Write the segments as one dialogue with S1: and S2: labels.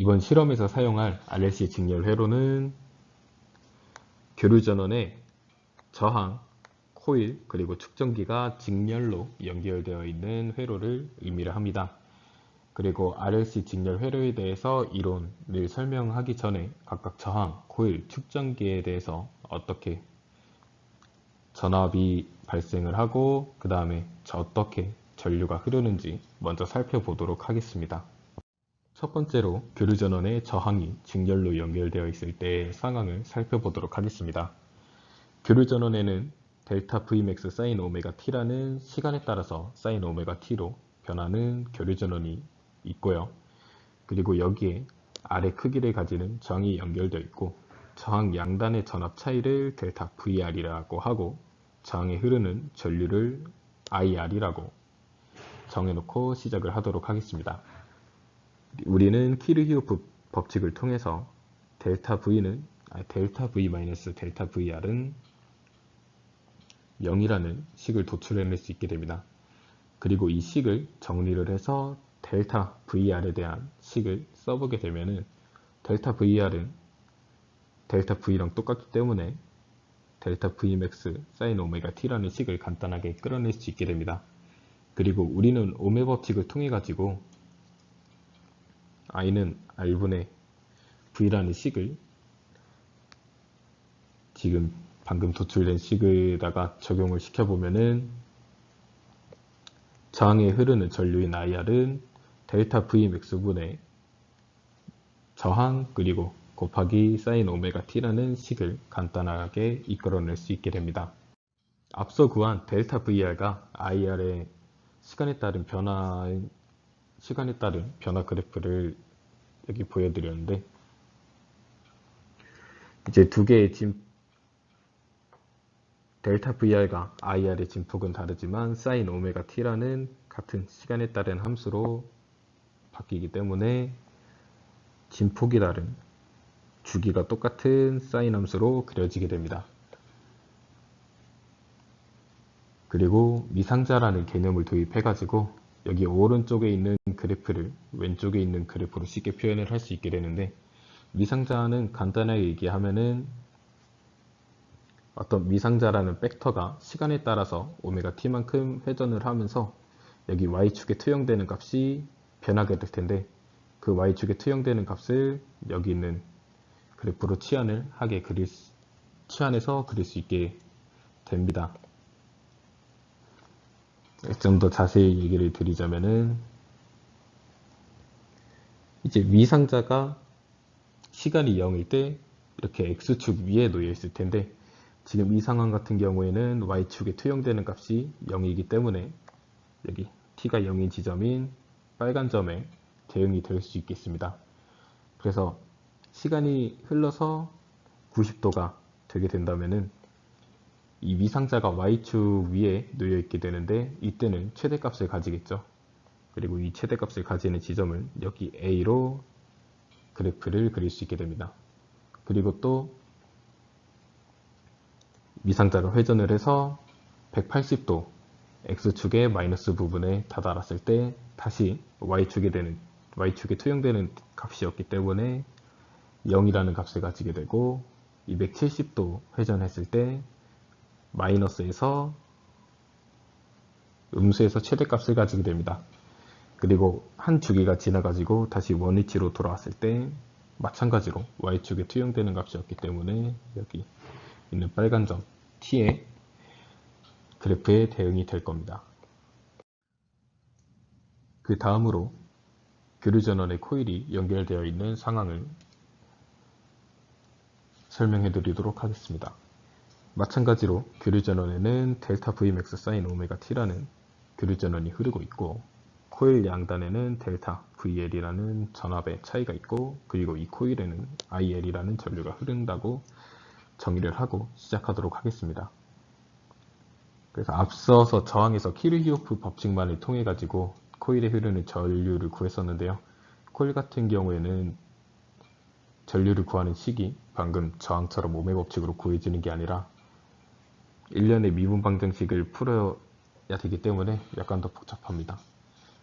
S1: 이번 실험에서 사용할 RLC 직렬 회로는 교류 전원의 저항, 코일, 그리고 측정기가 직렬로 연결되어 있는 회로를 의미를 합니다. 그리고 RLC 직렬 회로에 대해서 이론을 설명하기 전에 각각 저항, 코일, 측정기에 대해서 어떻게 전압이 발생을 하고 그 다음에 어떻게 전류가 흐르는지 먼저 살펴보도록 하겠습니다. 첫 번째로 교류 전원의 저항이 직렬로 연결되어 있을 때의 상황을 살펴보도록 하겠습니다. 교류 전원에는 델타 Vmax sin 오메가 t라는 시간에 따라서 sin 오메가 t로 변하는 교류 전원이 있고요. 그리고 여기에 R의 크기를 가지는 저항이 연결되어 있고 저항 양단의 전압 차이를 델타 VR이라고 하고 저항에 흐르는 전류를 IR이라고 정해놓고 시작을 하도록 하겠습니다. 우리는 키르히오프 법칙을 통해서 델타 V-델타 VR은 0이라는 식을 도출해낼 수 있게 됩니다. 그리고 이 식을 정리를 해서 델타 VR에 대한 식을 써보게 되면은 델타 VR은 델타 V랑 똑같기 때문에 델타 Vmax sin 오메가 t라는 식을 간단하게 끌어낼 수 있게 됩니다. 그리고 우리는 오메 법칙을 통해 가지고 I는 R분의 V라는 식을 지금 방금 도출된 식에다가 적용을 시켜보면은 저항에 흐르는 전류인 IR은 델타 Vmax분의 저항 그리고 곱하기 sin 오메가 t라는 식을 간단하게 이끌어낼 수 있게 됩니다. 앞서 구한 델타 VR과 IR의 시간에 따른 변화 그래프를 여기 보여드렸는데 이제 두 개의 델타 VR과 IR의 진폭은 다르지만 sin 오메가 t라는 같은 시간에 따른 함수로 바뀌기 때문에 진폭이 다른 주기가 똑같은 sin 함수로 그려지게 됩니다. 그리고 미상자라는 개념을 도입해 가지고 여기 오른쪽에 있는 그래프를 왼쪽에 있는 그래프로 쉽게 표현을 할 수 있게 되는데 미상자는 간단하게 얘기하면은 어떤 미상자라는 벡터가 시간에 따라서 오메가 t만큼 회전을 하면서 여기 y축에 투영되는 값이 변하게 될 텐데 그 y축에 투영되는 값을 여기 있는 그래프로 치환해서 그릴 수 있게 됩니다. 좀 더 자세히 얘기를 드리자면은 이제 미상자가 시간이 0일 때 이렇게 x축 위에 놓여 있을 텐데 지금 이 상황 같은 경우에는 y축에 투영되는 값이 0이기 때문에 여기 t가 0인 지점인 빨간 점에 대응이 될 수 있겠습니다. 그래서 시간이 흘러서 90도가 되게 된다면은 이 미상자가 y축 위에 놓여 있게 되는데 이때는 최대값을 가지겠죠. 그리고 이 최대값을 가지는 지점을 여기 A로 그래프를 그릴 수 있게 됩니다. 그리고 또 미상자가 회전을 해서 180도 X축의 마이너스 부분에 다다랐을 때 다시 Y축에 투영되는 값이었기 때문에 0이라는 값을 가지게 되고 270도 회전했을 때 마이너스에서 음수에서 최대값을 가지게 됩니다. 그리고 한 주기가 지나가지고 다시 원위치로 돌아왔을 때 마찬가지로 Y축에 투영되는 값이었기 때문에 여기 있는 빨간 점 T의 그래프에 대응이 될 겁니다. 그 다음으로 교류 전원의 코일이 연결되어 있는 상황을 설명해 드리도록 하겠습니다. 마찬가지로 교류 전원에는 델타 Vmax sin 오메가 t라는 교류 전원이 흐르고 있고 코일 양단에는 델타 VL이라는 전압의 차이가 있고 그리고 이 코일에는 IL이라는 전류가 흐른다고 정의를 하고 시작하도록 하겠습니다. 그래서 앞서서 저항에서 키르히오프 법칙만을 통해 가지고 코일에 흐르는 전류를 구했었는데요. 코일 같은 경우에는 전류를 구하는 식이 방금 저항처럼 오메 법칙으로 구해지는 게 아니라 일련의 미분 방정식을 풀어야 되기 때문에 약간 더 복잡합니다.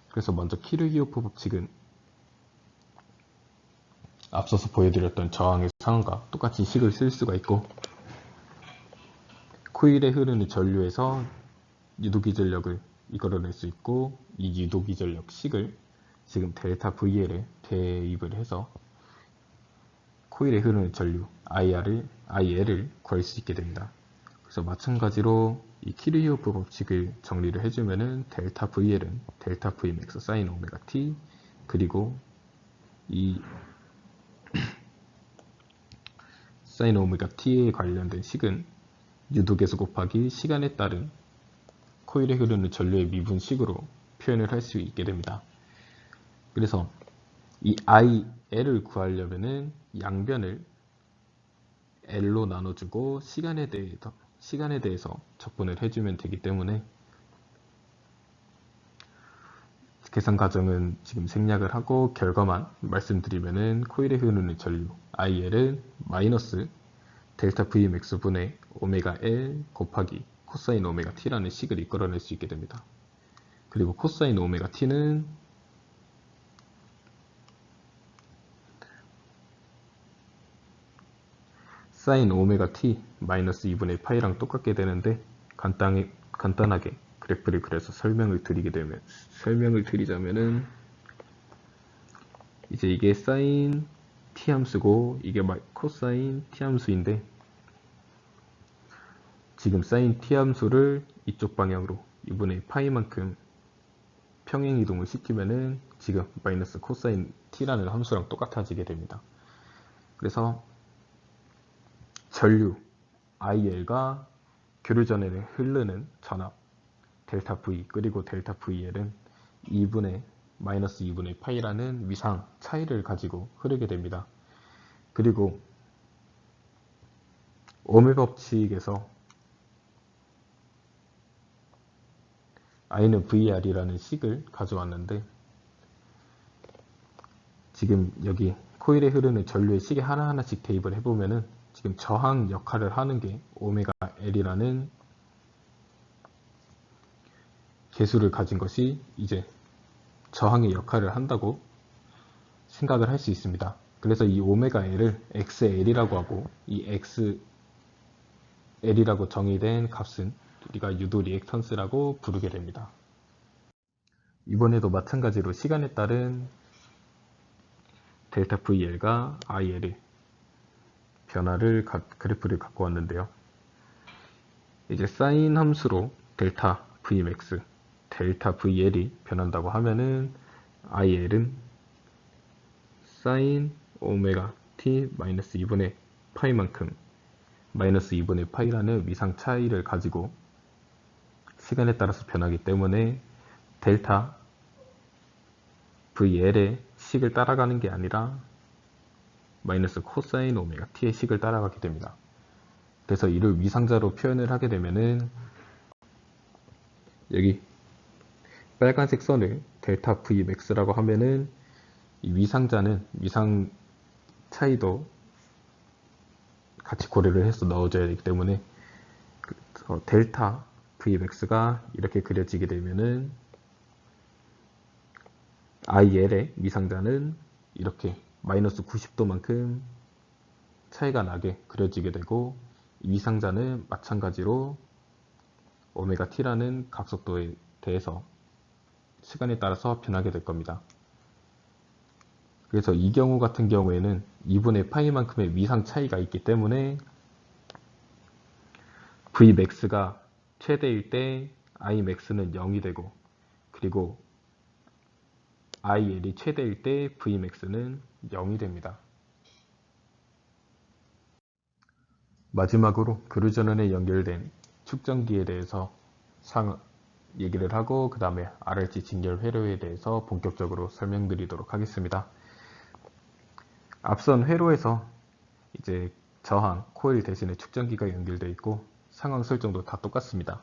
S1: 그래서 먼저 키르히오프 법칙은 앞서서 보여드렸던 저항의 상황과 똑같이 식을 쓸 수가 있고, 코일에 흐르는 전류에서 유도기전력을 이끌어낼 수 있고, 이 유도기전력 식을 지금 델타 VL에 대입을 해서 코일에 흐르는 전류 IL을 구할 수 있게 됩니다. 그래서 마찬가지로 이 키르히오프 법칙을 정리를 해주면은 델타 VL은 델타 Vmax 사인 오메가 T, 그리고 이 사인 오메가 T에 관련된 식은 유도계수 곱하기 시간에 따른 코일에 흐르는 전류의 미분식으로 표현을 할 수 있게 됩니다. 그래서 이 IL을 구하려면은 양변을 L로 나눠주고 시간에 대해서 적분을 해주면 되기 때문에 계산 과정은 지금 생략을 하고 결과만 말씀드리면은 코일에 흐르는 전류 IL은 마이너스 델타 Vmax 분의 오메가 L 곱하기 코사인 오메가 T라는 식을 이끌어낼 수 있게 됩니다. 그리고 코사인 오메가 T는 사인 오메가 T 마이너스 2분의 파이랑 똑같게 되는데 간단하게 그래프를 그려서 설명을 드리자면은 이제 이게 사인 T 함수고 이게 코사인 T 함수인데 지금 사인 T 함수를 이쪽 방향으로 2분의 파이만큼 평행 이동을 시키면은 지금 마이너스 코사인 T라는 함수랑 똑같아지게 됩니다. 그래서 전류 IL과 교류전에 흐르는 전압 델타 V 그리고 델타 VL은 마이너스 2분의 파이라는 위상 차이를 가지고 흐르게 됩니다. 그리고 오흠의 법칙에서 I는 VR이라는 식을 가져왔는데 지금 여기 코일에 흐르는 전류의 식에 하나하나씩 대입을 해보면은 지금 저항 역할을 하는 게 오메가 L이라는 개수를 가진 것이 이제 저항의 역할을 한다고 생각을 할 수 있습니다. 그래서 이 오메가 L을 XL이라고 하고 이 XL이라고 정의된 값은 우리가 유도 리액턴스라고 부르게 됩니다. 이번에도 마찬가지로 시간에 따른 델타 VL과 IL의 그래프를 갖고 왔는데요. 이제 사인 함수로 델타 Vmax, 델타 VL이 변한다고 하면은 IL은 사인 오메가 T 마이너스 2분의 파이만큼 마이너스 2분의 파이라는 위상 차이를 가지고 시간에 따라서 변하기 때문에 델타 VL의 식을 따라가는 게 아니라 마이너스 코사인 오메가 T의 식을 따라가게 됩니다. 그래서 이를 위상자로 표현을 하게 되면은 여기 빨간색 선을 델타 Vmax라고 하면은 이 위상자는 위상 차이도 같이 고려를 해서 넣어줘야 되기 때문에 델타 Vmax가 이렇게 그려지게 되면은 IL의 위상자는 이렇게 마이너스 90도만큼 차이가 나게 그려지게 되고 이 위상자는 마찬가지로 오메가 T라는 각속도에 대해서 시간에 따라서 변하게 될 겁니다. 그래서 이 경우 같은 경우에는 2분의 파이만큼의 위상 차이가 있기 때문에 Vmax가 최대일 때 Imax는 0이 되고 그리고 IL이 최대일 때 Vmax는 0이 됩니다. 마지막으로 교류전원에 연결된 축전기에 대해서 얘기를 하고 그 다음에 RLC 직렬 회로에 대해서 본격적으로 설명드리도록 하겠습니다. 앞선 회로에서 이제 저항, 코일 대신에 축전기가 연결되어 있고 상황 설정도 다 똑같습니다.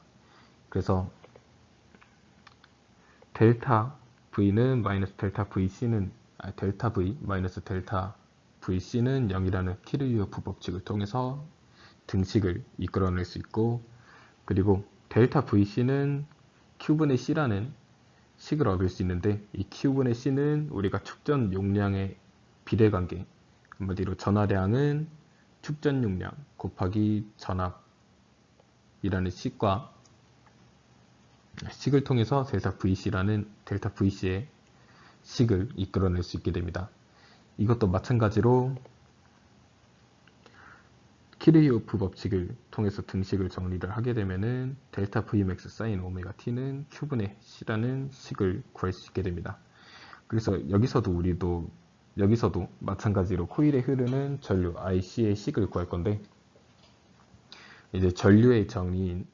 S1: 그래서 델타 V는 마이너스 델타 VC는 델타 V 마이너스 델타 VC는 0이라는 키르히오프 법칙을 통해서 등식을 이끌어낼 수 있고 그리고 델타 VC는 Q분의 C라는 식을 얻을 수 있는데 이 Q분의 C는 우리가 축전 용량의 비례관계 한마디로 전하량은 축전용량 곱하기 전압이라는 식을 통해서 델타 VC의 식을 이끌어낼 수 있게 됩니다. 이것도 마찬가지로 키르히오프 법칙을 통해서 등식을 정리를 하게 되면은 델타 Vmax 사인 오메가 T는 Q분의 C라는 식을 구할 수 있게 됩니다. 그래서 여기서도 마찬가지로 코일에 흐르는 전류 IC의 식을 구할 건데, 이제 전류의 정의인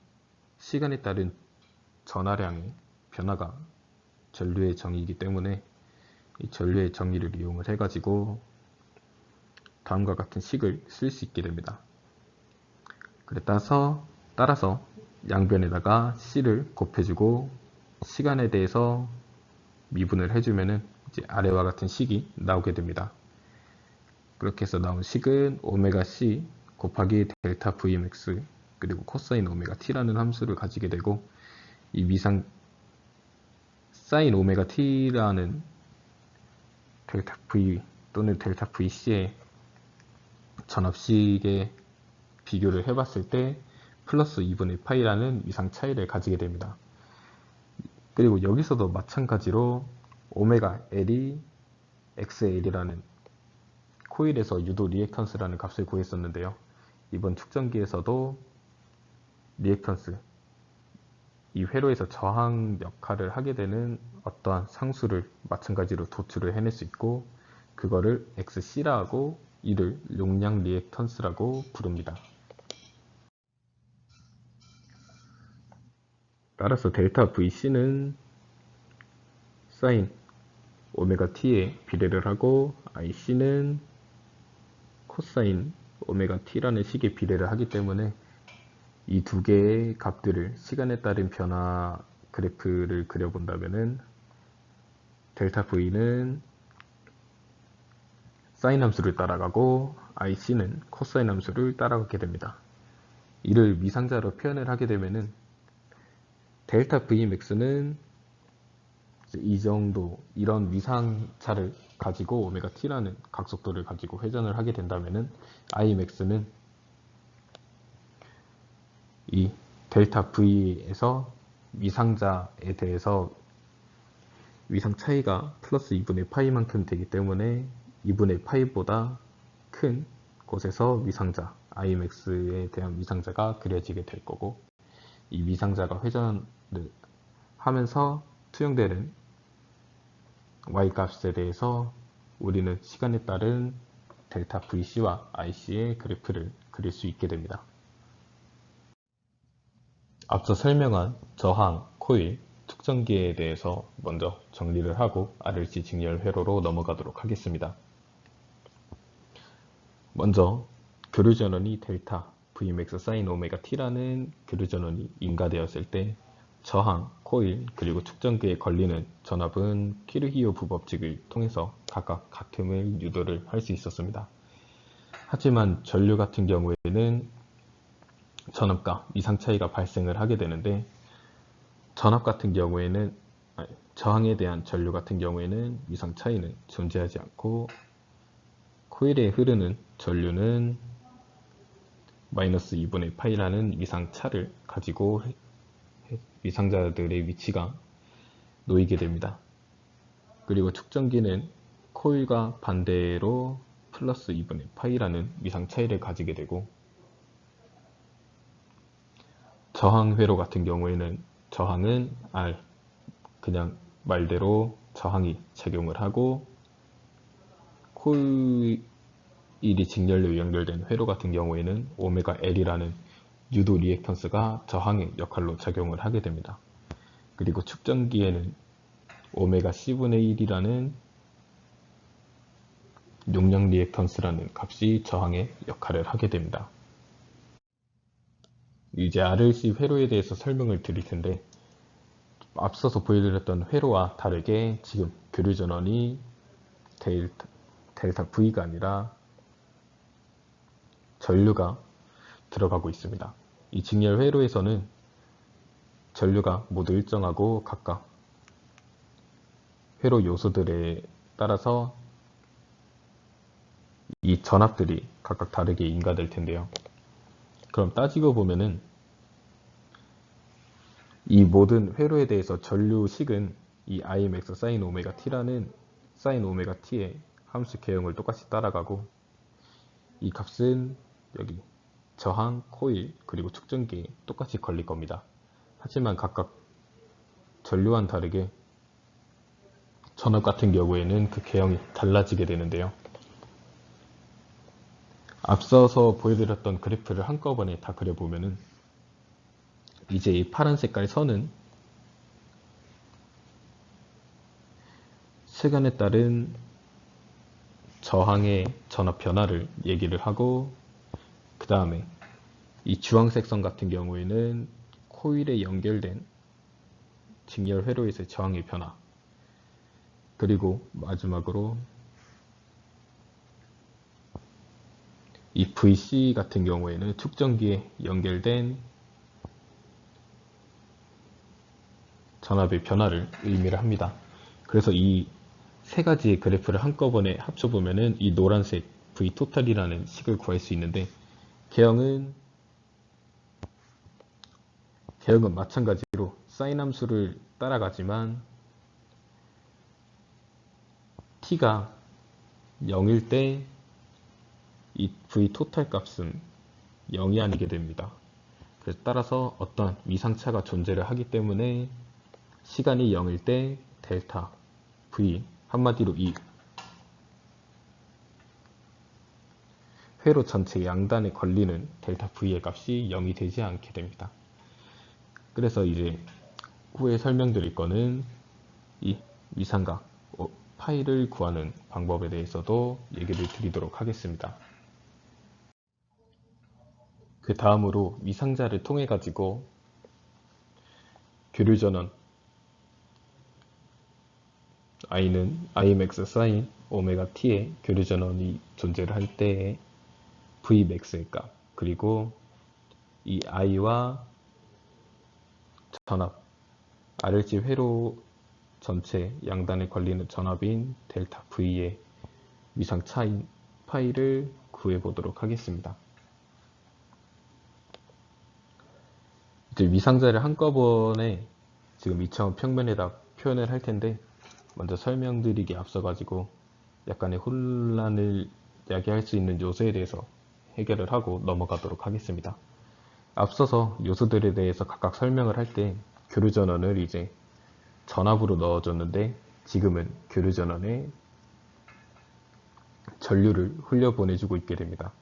S1: 시간에 따른 전하량의 변화가 전류의 정의이기 때문에 이 전류의 정의를 이용을 해가지고 다음과 같은 식을 쓸 수 있게 됩니다. 따라서 양변에다가 C를 곱해주고 시간에 대해서 미분을 해주면은 이제 아래와 같은 식이 나오게 됩니다. 그렇게 해서 나온 식은 오메가 C 곱하기 델타 Vmax 그리고 코사인 오메가 T라는 함수를 가지게 되고, 이 사인 오메가 T라는 델타 V 또는 델타 VC의 전압식의 비교를 해봤을 때 플러스 2분의 파이라는 위상 차이를 가지게 됩니다. 그리고 여기서도 마찬가지로 오메가 L이 XL이라는 코일에서 유도 리액턴스라는 값을 구했었는데요. 이번 측정기에서도 리액턴스, 이 회로에서 저항 역할을 하게 되는 어떠한 상수를 마찬가지로 도출을 해낼 수 있고, 그거를 XC라 하고 이를 용량 리액턴스라고 부릅니다. 따라서 델타 VC는 사인 오메가 T에 비례를 하고 IC는 코사인 오메가 T라는 식에 비례를 하기 때문에 이 두 개의 값들을 시간에 따른 변화 그래프를 그려본다면은 델타 V는 사인 함수를 따라가고 IC는 코사인 함수를 따라가게 됩니다. 이를 위상자로 표현을 하게 되면은 델타 Vmax는 이 정도 이런 위상차를 가지고 오메가 T라는 각속도를 가지고 회전을 하게 된다면은 Imax는 이 델타 V에서 위상자에 대해서 위상 차이가 플러스 2분의 파이만큼 되기 때문에 2분의 파이보다 큰 곳에서 위상자 Imax에 대한 위상자가 그려지게 될 거고, 이 위상자가 회전을 하면서 투영되는 Y값에 대해서 우리는 시간에 따른 델타 VC와 IC의 그래프를 그릴 수 있게 됩니다. 앞서 설명한 저항, 코일, 측정기에 대해서 먼저 정리를 하고 RLC 직렬 회로로 넘어가도록 하겠습니다. 먼저 교류전원이 델타 Vmax sin 오메가 T라는 교류전원이 인가되었을 때 저항, 코일, 그리고 측정기에 걸리는 전압은 키르히오프 법칙을 통해서 각각 같음을 유도를 할 수 있었습니다. 하지만 전류 같은 경우에는 전압과 위상 차이가 발생을 하게 되는데, 저항에 대한 전류 같은 경우에는 위상 차이는 존재하지 않고, 코일에 흐르는 전류는 마이너스 2분의 파이라는 위상 차를 가지고 위상자들의 위치가 놓이게 됩니다. 그리고 측정기는 코일과 반대로 플러스 2분의 파이라는 위상 차이를 가지게 되고, 저항 회로 같은 경우에는 저항은 R, 그냥 말대로 저항이 작용을 하고, 코일이 직렬로 연결된 회로 같은 경우에는 오메가 L이라는 유도 리액턴스가 저항의 역할로 작용을 하게 됩니다. 그리고 측정기에는 오메가 C분의 1이라는 용량 리액턴스라는 값이 저항의 역할을 하게 됩니다. 이제 RLC 회로에 대해서 설명을 드릴 텐데, 앞서서 보여드렸던 회로와 다르게 지금 교류전원이 델타 V가 아니라 전류가 들어가고 있습니다. 이 직렬 회로에서는 전류가 모두 일정하고 각각 회로 요소들에 따라서 이 전압들이 각각 다르게 인가될 텐데요. 그럼 따지고 보면은 이 모든 회로에 대해서 전류식은 이 Imax sin 오메가 t라는 sin 오메가 t의 함수 개형을 똑같이 따라가고, 이 값은 여기 저항, 코일, 그리고 축전기에 똑같이 걸릴 겁니다. 하지만 각각 전류와는 다르게 전압 같은 경우에는 그 개형이 달라지게 되는데요. 앞서서 보여드렸던 그래프를 한꺼번에 다 그려보면은 이제 이 파란 색깔 선은 시간에 따른 저항의 전압 변화를 얘기를 하고, 그 다음에 이 주황색 선 같은 경우에는 코일에 연결된 직렬 회로에서의 저항의 변화, 그리고 마지막으로 이 VC 같은 경우에는 축전기에 연결된 전압의 변화를 의미를 합니다. 그래서 이 세 가지의 그래프를 한꺼번에 합쳐보면은 이 노란색 V토탈이라는 식을 구할 수 있는데, 개형은 마찬가지로 사인 함수를 따라가지만 t가 0일 때 이 V토탈 값은 0이 아니게 됩니다. 그래서 따라서 어떤 위상차가 존재를 하기 때문에 시간이 0일 때 델타 V, 한마디로 이 회로 전체 양단에 걸리는 델타 V의 값이 0이 되지 않게 됩니다. 그래서 이제 후에 설명드릴 거는 이 위상각 파이를 구하는 방법에 대해서도 얘기를 드리도록 하겠습니다. 그 다음으로 위상자를 통해 가지고 교류전원 I는 Imax sin 오메가 t의 교류전원이 존재를 할 때의 Vmax의 값, 그리고 이 I와 전압, RLC 회로 전체 양단에 걸리는 전압인 델타 V의 위상 차인 파이를 구해 보도록 하겠습니다. 이제 위상자를 한꺼번에 지금 이차원 평면에다 표현을 할 텐데, 먼저 설명드리기 앞서 가지고 약간의 혼란을 야기할 수 있는 요소에 대해서 해결을 하고 넘어가도록 하겠습니다. 앞서서 요소들에 대해서 각각 설명을 할 때 교류전원을 이제 전압으로 넣어줬는데, 지금은 교류전원에 전류를 흘려보내주고 있게 됩니다.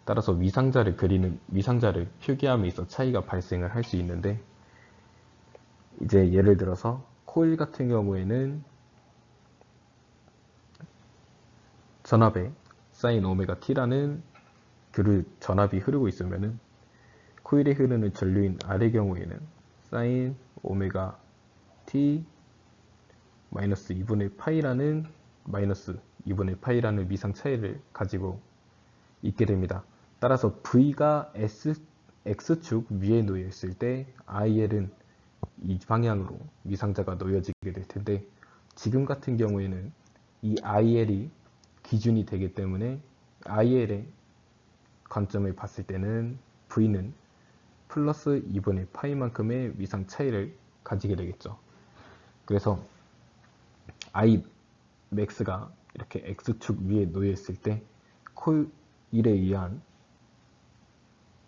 S1: 따라서 위상자를 표기함에 있어 차이가 발생을 할 수 있는데, 이제 예를 들어서 코일 같은 경우에는 전압에 sin 오메가 t라는 교류 전압이 흐르고 있으면은 코일에 흐르는 전류인 R의 경우에는 sin 오메가 t 마이너스 2분의 파이라는 위상 차이를 가지고 있게 됩니다. 따라서 V가 X축 위에 놓여 있을 때 IL은 이 방향으로 위상자가 놓여지게 될 텐데, 지금 같은 경우에는 이 IL이 기준이 되기 때문에 IL의 관점을 봤을 때는 V는 플러스 2분의 파이만큼의 위상 차이를 가지게 되겠죠. 그래서 Imax가 이렇게 X축 위에 놓여 있을 때 코일에 의한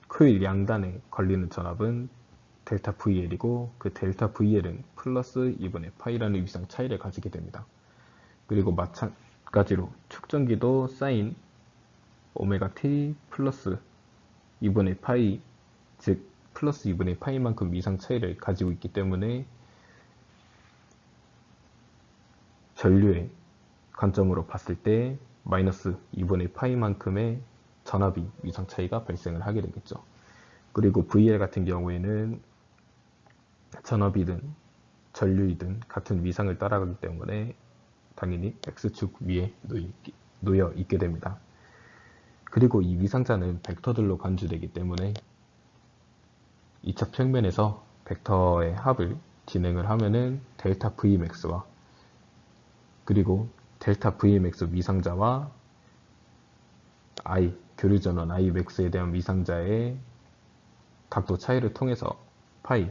S1: 코일 양단에 걸리는 전압은 델타 VL이고, 그 델타 VL은 플러스 2분의 파이라는 위상 차이를 가지게 됩니다. 그리고 마찬가지로 축전기도 사인 오메가 t 플러스 2분의 파이, 즉 플러스 2분의 파이만큼 위상 차이를 가지고 있기 때문에 전류의 관점으로 봤을 때 마이너스 2분의 파이만큼의 전압이 위상 차이가 발생을 하게 되겠죠. 그리고 VL 같은 경우에는 전압이든 전류이든 같은 위상을 따라가기 때문에 당연히 X축 위에 놓여 있게 됩니다. 그리고 이 위상자는 벡터들로 간주되기 때문에 2차 평면에서 벡터의 합을 진행을 하면은 델타 Vmax와 그리고 델타 Vmax 위상자와 교류전원 Imax에 대한 위상자의 각도 차이를 통해서 파이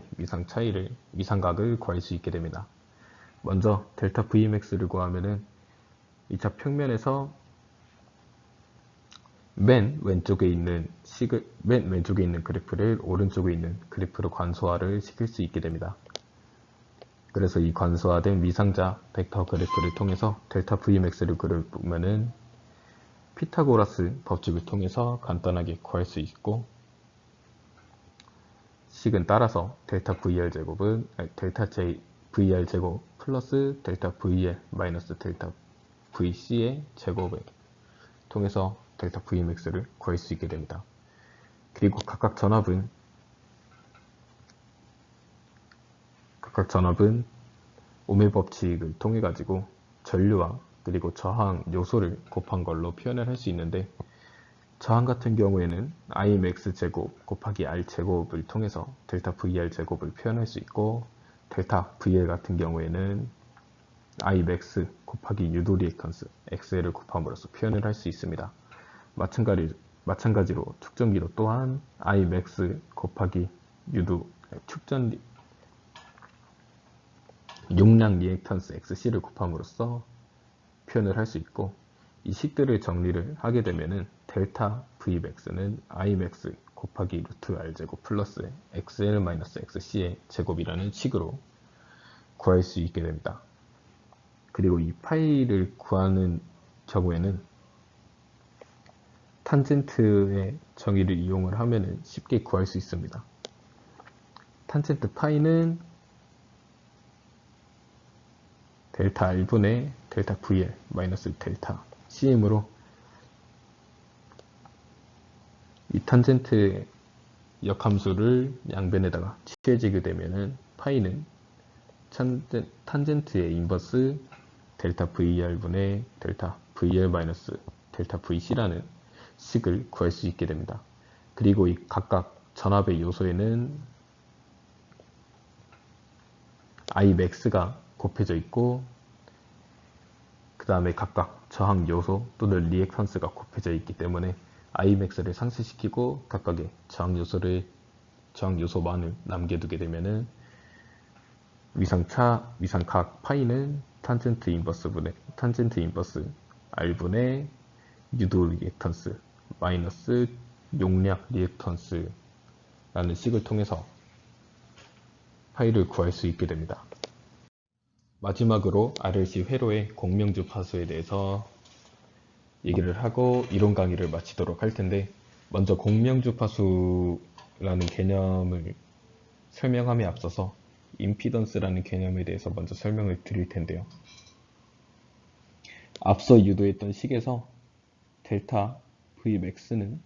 S1: 위상각을 구할 수 있게 됩니다. 먼저 델타 Vmax를 구하면은 2차 평면에서 맨 왼쪽에 있는 그래프를 오른쪽에 있는 그래프로 관소화를 시킬 수 있게 됩니다. 그래서 이 관소화된 위상자 벡터 그래프를 통해서 델타 Vmax를 그려보면은 피타고라스 법칙을 통해서 간단하게 구할 수 있고, 식은 따라서 델타 VR 제곱 플러스 델타 VR 마이너스 델타 VC의 제곱을 통해서 델타 Vmax를 구할 수 있게 됩니다. 그리고 각각 전압은 오밀 법칙을 통해 가지고 전류와 그리고 저항 요소를 곱한 걸로 표현을 할 수 있는데, 저항 같은 경우에는 Imax 제곱 곱하기 R 제곱을 통해서 델타 VR 제곱을 표현할 수 있고, 델타 VL 같은 경우에는 Imax 곱하기 유도 리액턴스 XL을 곱함으로써 표현을 할 수 있습니다. 마찬가지로 축전기도 또한 Imax 곱하기 용량 리액턴스 XC를 곱함으로써 표현을 할 수 있고, 이 식들을 정리를 하게 되면은 델타 Vmax는 Imax 곱하기 루트 R제곱 플러스 XL-XC의 제곱이라는 식으로 구할 수 있게 됩니다. 그리고 이 파이를 구하는 경우에는 탄젠트의 정의를 이용을 하면 쉽게 구할 수 있습니다. 탄젠트 파이는 델타 R분의 델타 VL 마이너스 델타 CM으로, 이 탄젠트의 역함수를 양변에다가 취해지게 되면은 파이는 탄젠트의 인버스 델타 VR분의 델타 VL 마이너스 델타 VC라는 식을 구할 수 있게 됩니다. 그리고 이 각각 전압의 요소에는 Imax가 곱해져 있고, 그 다음에 각각 저항 요소 또는 리액턴스가 곱해져 있기 때문에 Imax를 상쇄시키고 각각의 저항 요소만을 남겨두게 되면은 위상각 파이는 탄젠트 인버스 R분의 유도 리액턴스 마이너스 용량 리액턴스라는 식을 통해서 파이를 구할 수 있게 됩니다. 마지막으로 RLC 회로의 공명주파수에 대해서 얘기를 하고 이론 강의를 마치도록 할 텐데, 먼저 공명주파수라는 개념을 설명함에 앞서서 임피던스라는 개념에 대해서 먼저 설명을 드릴 텐데요. 앞서 유도했던 식에서 델타 Vmax는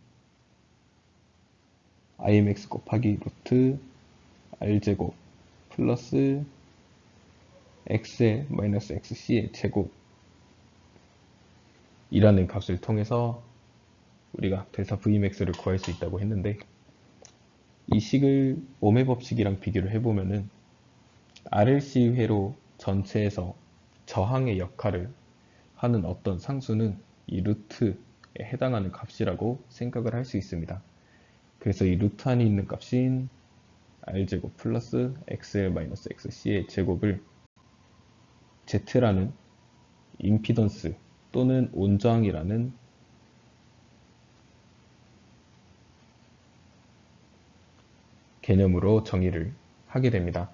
S1: Imax 곱하기 루트 R제곱 플러스 XL-XC의 제곱 이라는 값을 통해서 우리가 델타 Vmax를 구할 수 있다고 했는데, 이 식을 오메 법칙이랑 비교를 해보면은 RLC 회로 전체에서 저항의 역할을 하는 어떤 상수는 이 루트에 해당하는 값이라고 생각을 할 수 있습니다. 그래서 이 루트 안에 있는 값인 R제곱 플러스 XL-XC의 제곱을 Z라는 임피던스 또는 온저항이라는 개념으로 정의를 하게 됩니다.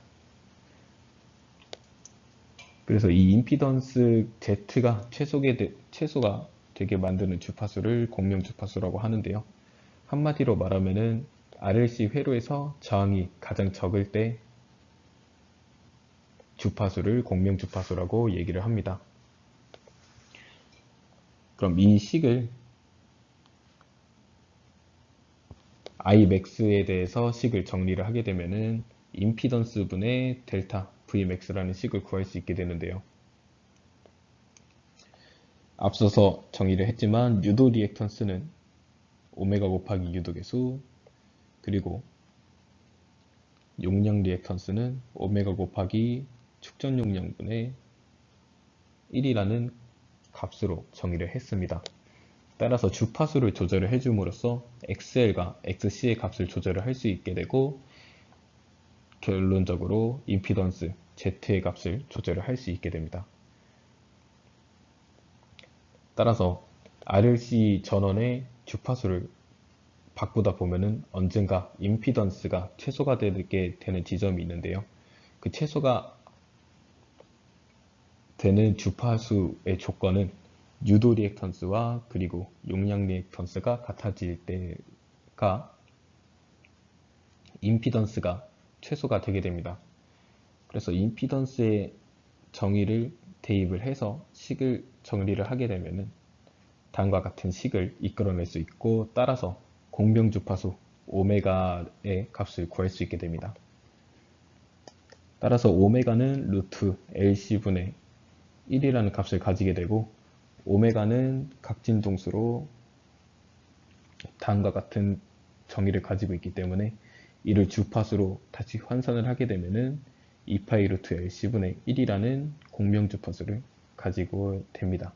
S1: 그래서 이 임피던스 Z가 최소가 되게 만드는 주파수를 공명주파수라고 하는데요. 한마디로 말하면은 RLC 회로에서 저항이 가장 적을 때 주파수를 공명주파수라고 얘기를 합니다. 그럼 이 식을 Imax에 대해서 식을 정리를 하게 되면은 임피던스 분의 델타 Vmax라는 식을 구할 수 있게 되는데요. 앞서서 정의를 했지만 유도 리액턴스는 오메가 곱하기 유도계수, 그리고 용량 리액턴스는 오메가 곱하기 축전 용량분의 1이라는 값으로 정의를 했습니다. 따라서 주파수를 조절을 해줌으로써 XL과 XC의 값을 조절을 할 수 있게 되고, 결론적으로 임피던스 Z의 값을 조절을 할 수 있게 됩니다. 따라서 RLC 전원의 주파수를 바꾸다 보면은 언젠가 임피던스가 최소가 되게 되는 지점이 있는데요. 그 최소가 되는 주파수의 조건은 유도 리액턴스와 그리고 용량 리액턴스가 같아질 때가 임피던스가 최소가 되게 됩니다. 그래서 임피던스의 정의를 대입을 해서 식을 정리를 하게 되면은 다음과 같은 식을 이끌어낼 수 있고, 따라서 공명 주파수 오메가의 값을 구할 수 있게 됩니다. 따라서 오메가는 루트 LC분의 1이라는 값을 가지게 되고, 오메가는 각진동수로 다음과 같은 정의를 가지고 있기 때문에 이를 주파수로 다시 환산을 하게 되면은 2파이 루트 LC분의 1이라는 공명 주파수를 가지고 됩니다.